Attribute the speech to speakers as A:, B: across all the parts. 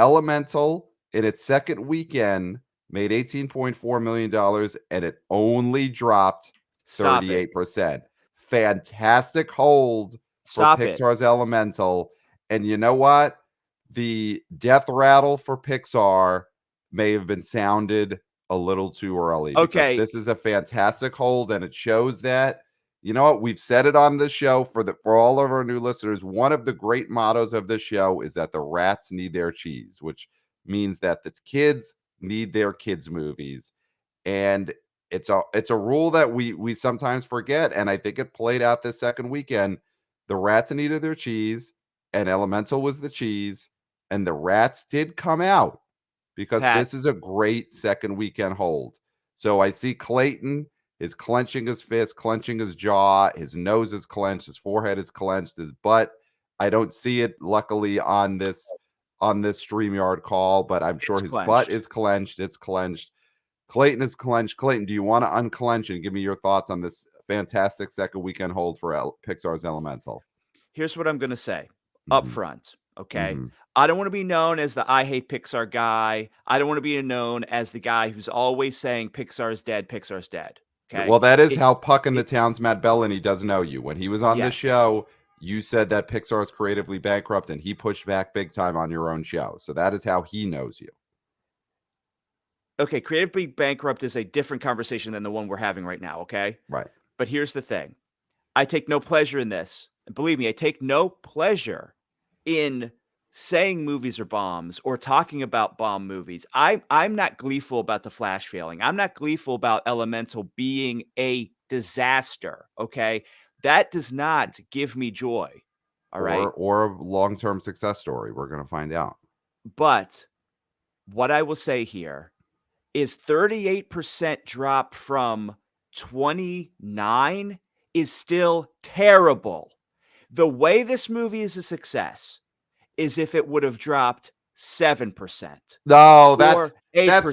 A: Elemental in its second weekend made $18.4 million, and it only dropped
B: Stop it.
A: 38%. Fantastic hold for
B: Stop it.
A: Pixar's Elemental. And you know what? The death rattle for Pixar may have been sounded a little too early, because this is a fantastic hold, and it shows that, you know what, we've said it on this show for all of our new listeners. One of the great mottos of this show is that the rats need their cheese, which means that the kids need their kids movies. And it's a rule that we sometimes forget, and I think it played out this second weekend. The rats needed their cheese, and Elemental was the cheese, and the rats did come out, because
B: Pat.
A: this is a great second weekend hold. So I see Clayton is clenching his fist, clenching his jaw, his nose is clenched, his forehead is clenched, his butt. I don't see it, luckily, on this StreamYard call, but I'm sure his butt is clenched. It's clenched. Clayton is clenched. Clayton, do you want to unclench and give me your thoughts on this fantastic second weekend hold for Pixar's Elemental?
B: Here's what I'm going to say up front, okay? I don't want to be known as the I hate Pixar guy. I don't want to be known as the guy who's always saying Pixar's dead, Pixar's dead. Okay.
A: Well, that is how Puck in the Town's Matt Bellany does know you. When he was on the show, you said that Pixar is creatively bankrupt, and he pushed back big time on your own show. So that is how he knows you.
B: Okay, creatively bankrupt is a different conversation than the one we're having right now, okay?
A: Right.
B: But here's the thing. I take no pleasure in this. And believe me, I take no pleasure in saying movies are bombs or talking about bomb movies. I'm not gleeful about The Flash failing. I'm not gleeful about Elemental being a disaster, okay? That does not give me joy, all right?
A: Or a long-term success story. We're going to find out.
B: But what I will say here is 38% drop from 29 is still terrible. The way this movie is a success is if it would have dropped 7%.
A: No, that's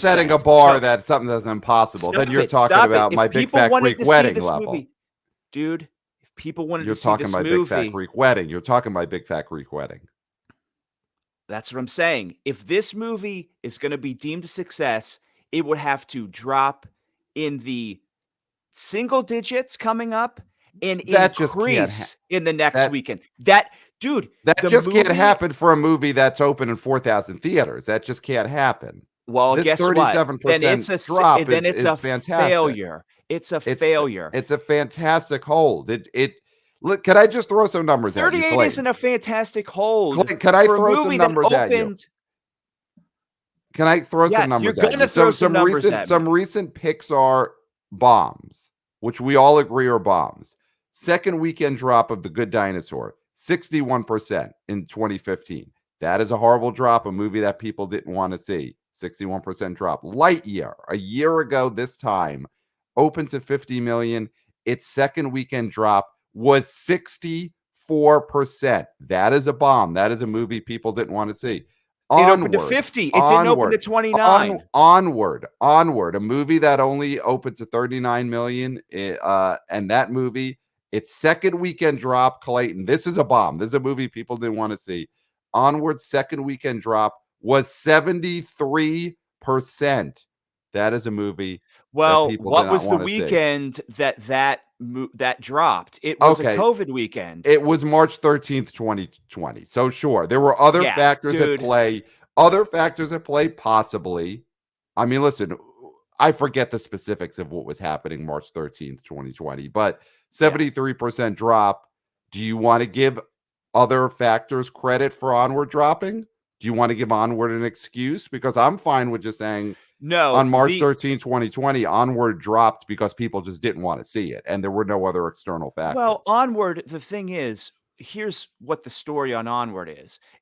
A: setting a bar that something that's impossible. Then you're talking about My Big Fat Greek Wedding level.
B: Dude, if people wanted to see this movie.
A: You're talking about Big Fat Greek Wedding. You're talking about Big Fat Greek Wedding.
B: That's what I'm saying. If this movie is going to be deemed a success, it would have to drop in the single digits coming up and increase in the next weekend. That
A: just can't happen for a movie that's open in 4,000 theaters. That just can't happen.
B: Well,
A: this
B: guess
A: 37%
B: what? Then it's a
A: drop
B: it's a
A: fantastic.
B: failure. It's a failure.
A: It's a fantastic hold. Look, can I just throw some numbers at you?
B: 38 isn't a fantastic hold.
A: Can I throw some numbers at you? Can I throw some numbers at you? Some recent Pixar bombs, which we all agree are bombs. Second weekend drop of The Good Dinosaur, 61% in 2015. That is a horrible drop, a movie that people didn't want to see. 61% drop. Lightyear, a year ago this time, opened to 50 million. Its second weekend drop was 64%. That is a bomb. That is a movie people didn't want to see.
B: It opened to 50. It didn't open to 29.
A: Onward. A movie that only opened to 39 million. And that movie, its second weekend drop, Clayton, this is a bomb. This is a movie people didn't want to see. Onward's second weekend drop was 73%. That is a movie.
B: Well, what was the weekend that dropped? It was a COVID weekend.
A: It was March 13th, 2020. So sure, there were other factors at play. Other factors at play, possibly. I mean, listen, I forget the specifics of what was happening March 13th, 2020, but 73% drop. Do you want to give other factors credit for Onward dropping? Do you want to give Onward an excuse? Because I'm fine with just saying,
B: no,
A: on March 13, 2020, Onward dropped because people just didn't want to see it, and there were no other external factors.
B: Well, Onward, the thing is, here's what the story on Onward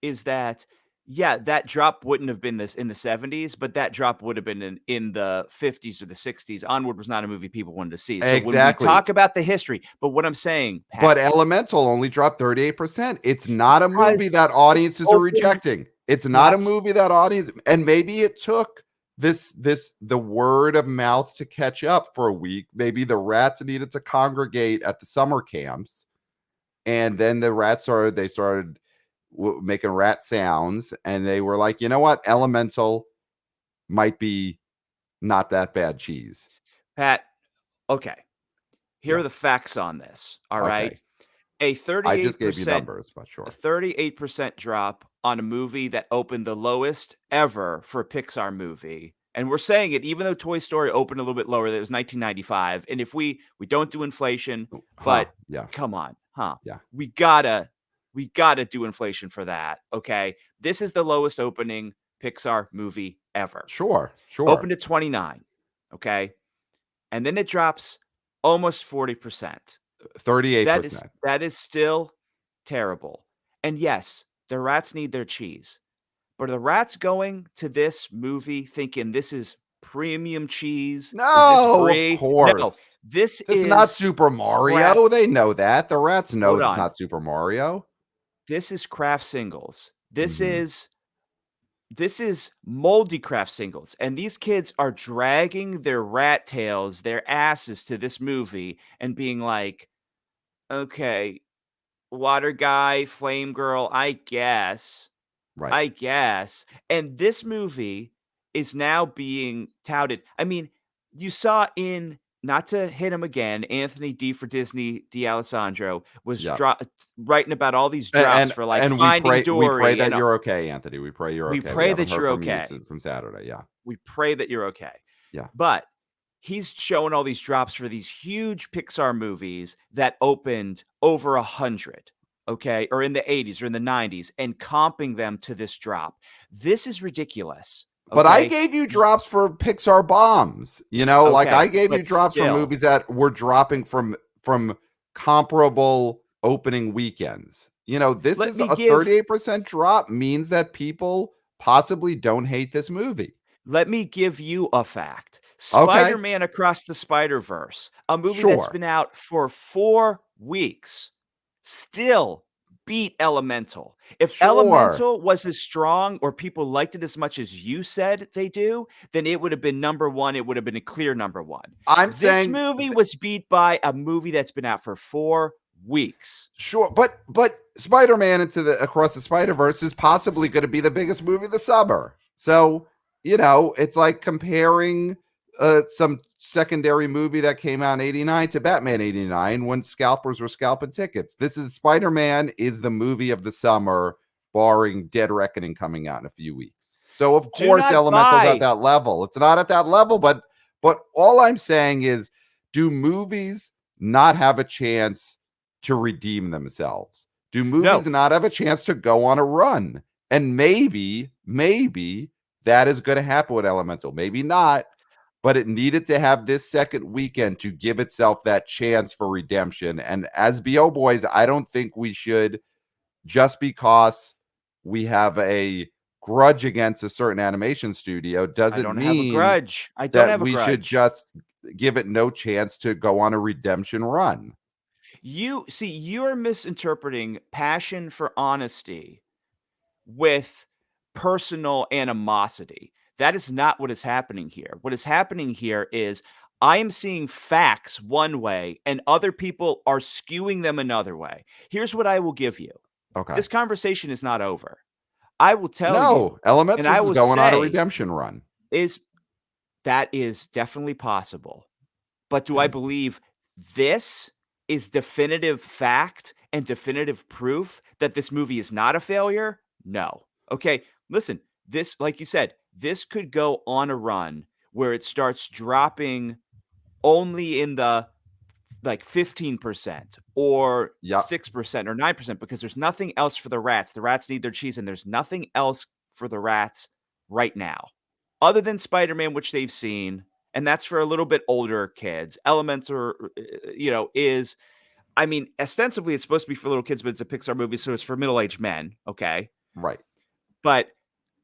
B: is that, that drop wouldn't have been in the 70s, but that drop would have been in the 50s or the 60s. Onward was not a movie people wanted to see. So
A: exactly.
B: When we talk about the history, but what I'm saying, Pat,
A: but Elemental only dropped 38%. It's not a movie that audiences are rejecting. It's not a movie that audience, and maybe it took the word of mouth to catch up for a week. Maybe the rats needed to congregate at the summer camps, and then the rats started making rat sounds, and they were like, you know what, Elemental might be not that bad cheese.
B: Pat, okay. Here
A: Yeah.
B: are the facts on this. All right.
A: Okay.
B: A
A: I just gave you
B: 38%
A: numbers, but
B: a
A: sure.
B: 38% drop on a movie that opened the lowest ever for a Pixar movie. And we're saying it even though Toy Story opened a little bit lower, that was 1995. And if we don't do inflation,
A: Huh.
B: but
A: Yeah.
B: come on, huh?
A: Yeah.
B: We gotta do inflation for that. Okay. This is the lowest opening Pixar movie ever.
A: Sure. Sure.
B: Opened at 29. Okay. And then it drops almost 40%. That is
A: 38%.
B: that is still terrible. And yes, the rats need their cheese. But are the rats going to this movie thinking this is premium cheese? Is this
A: No, of
B: brie? No,
A: course.
B: this
A: It's not
B: is
A: Super
B: craft.
A: Mario. They know that. The rats know
B: Hold
A: it's
B: on.
A: not Super Mario.
B: This is craft singles.
A: Mhm.
B: This is moldy craft singles. And these kids are dragging their rat tails, their asses to this movie and being like, okay, water guy, flame girl, I guess.
A: Right.
B: I guess. And this movie is now being touted. I mean, you saw in not to hit him again, Anthony D for Disney D'Alessandro was
A: Yep.
B: writing about all these
A: A
B: drops for like
A: and
B: Finding
A: we pray
B: Dory
A: that
B: and
A: you're okay, Anthony. We pray you're
B: we
A: okay. We
B: pray
A: haven't
B: that
A: heard
B: you're
A: from you
B: okay.
A: from Saturday. Yeah.
B: We pray that you're okay.
A: Yeah.
B: But he's showing all these drops for these huge Pixar movies that opened over 100, okay, or in the 80s or in the 90s, and comping them to this drop. This is ridiculous,
A: But I
B: okay?
A: gave you drops for Pixar bombs. Like I
B: Okay,
A: gave you
B: but
A: drops for
B: still,
A: movies that were dropping from comparable opening weekends. This
B: let
A: is
B: me
A: a
B: give
A: 38% drop means that people possibly don't hate this movie.
B: Let me give you a fact.
A: Okay.
B: Spider-Man Across the Spider-Verse, a movie that's
A: Sure.
B: been out for 4 weeks, still beat Elemental. If
A: Sure.
B: Elemental was as strong or people liked it as much as you said they do, then it would have been number 1, it would have been a clear number 1.
A: I'm
B: This
A: saying
B: movie was beat by a movie that's been out for 4 weeks.
A: sure, but Spider-Man into the Across the Spider-Verse is possibly going to be the biggest movie of the summer. So, it's like comparing some secondary movie that came out in 89 to Batman 89 when scalpers were scalping tickets. This is Spider-Man is the movie of the summer, barring Dead Reckoning coming out in a few weeks. So of
B: Do
A: course
B: not
A: Elemental's at
B: buy
A: that level. It's not at that level, but all I'm saying is, do movies not have a chance to redeem themselves? Do
B: No,
A: movies not have a chance to go on a run? And maybe that is going to happen with Elemental. Maybe not, but it needed to have this second weekend to give itself that chance for redemption. And as BO boys, I don't think we should, just because we have a grudge against a certain animation studio,
B: I
A: doesn't
B: don't have a
A: mean
B: grudge. I don't
A: that
B: have a
A: we should
B: grudge.
A: just give it no chance to go on a redemption run.
B: You see, you're misinterpreting passion for honesty with personal animosity. That is not what is happening here. What is happening here is I am seeing facts one way and other people are skewing them another way. Here's what I will give you.
A: Okay.
B: This conversation is not over. I will tell
A: No,
B: you, and I
A: Elementals is
B: will
A: going on a
B: say,
A: redemption run.
B: is that is definitely possible. But do I
A: Okay.
B: believe this is definitive fact and definitive proof that this movie is not a failure? No. Okay, listen, this, like you said, this could go on a run where it starts dropping only in the like 15% or
A: Yep.
B: 6% or 9% because there's nothing else for the rats. The rats need their cheese, and there's nothing else for the rats right now other than Spider-Man, which they've seen. And that's for a little bit older kids. Elemental, is, I mean, ostensibly it's supposed to be for little kids, but it's a Pixar movie, so it's for middle-aged men. Okay.
A: Right.
B: But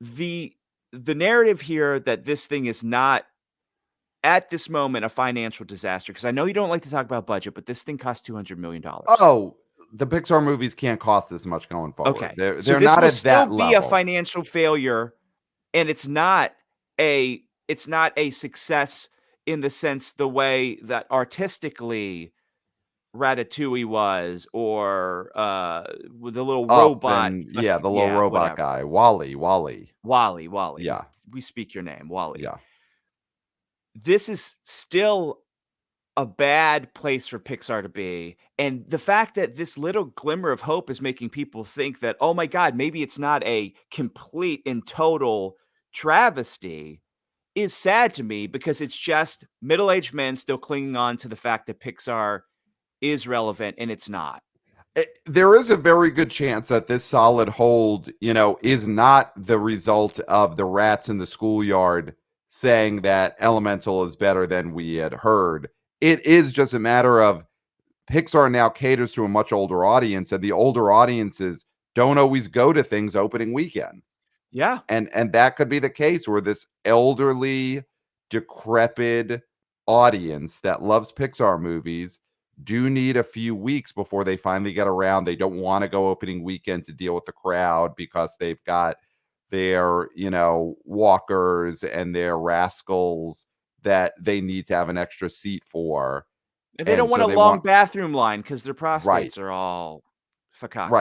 B: the narrative here that this thing is not at this moment a financial disaster, because I know you don't like to talk about budget, but this thing cost $200 million.
A: Oh, the Pixar movies can't cost this much going forward.
B: Okay. So
A: They're
B: this
A: not
B: will
A: at
B: still
A: that
B: be a
A: level.
B: financial failure, and it's not a success in the sense the way that artistically Ratatouille was, or with the little
A: Up
B: robot,
A: and yeah, the little
B: yeah,
A: robot
B: whatever.
A: guy, Wally.
B: Wally,
A: Yeah,
B: we speak your name, Wally.
A: yeah.
B: This is still a bad place for Pixar to be, and the fact that this little glimmer of hope is making people think that, "Oh my god, maybe it's not a complete and total travesty," is sad to me because it's just middle-aged men still clinging on to the fact that Pixar is relevant, and it's not.
A: There is a very good chance that this solid hold, is not the result of the rats in the schoolyard saying that Elemental is better than we had heard. It is just a matter of Pixar now caters to a much older audience, and the older audiences don't always go to things opening weekend.
B: Yeah.
A: And that could be the case where this elderly, decrepit audience that loves Pixar movies do need a few weeks before they finally get around. They don't want to go opening weekend to deal with the crowd because they've got their, walkers and their rascals that they need to have an extra seat for.
B: And they don't
A: And
B: want
A: so
B: a
A: they
B: long
A: want
B: bathroom line because their
A: right.
B: prostates are all
A: Right.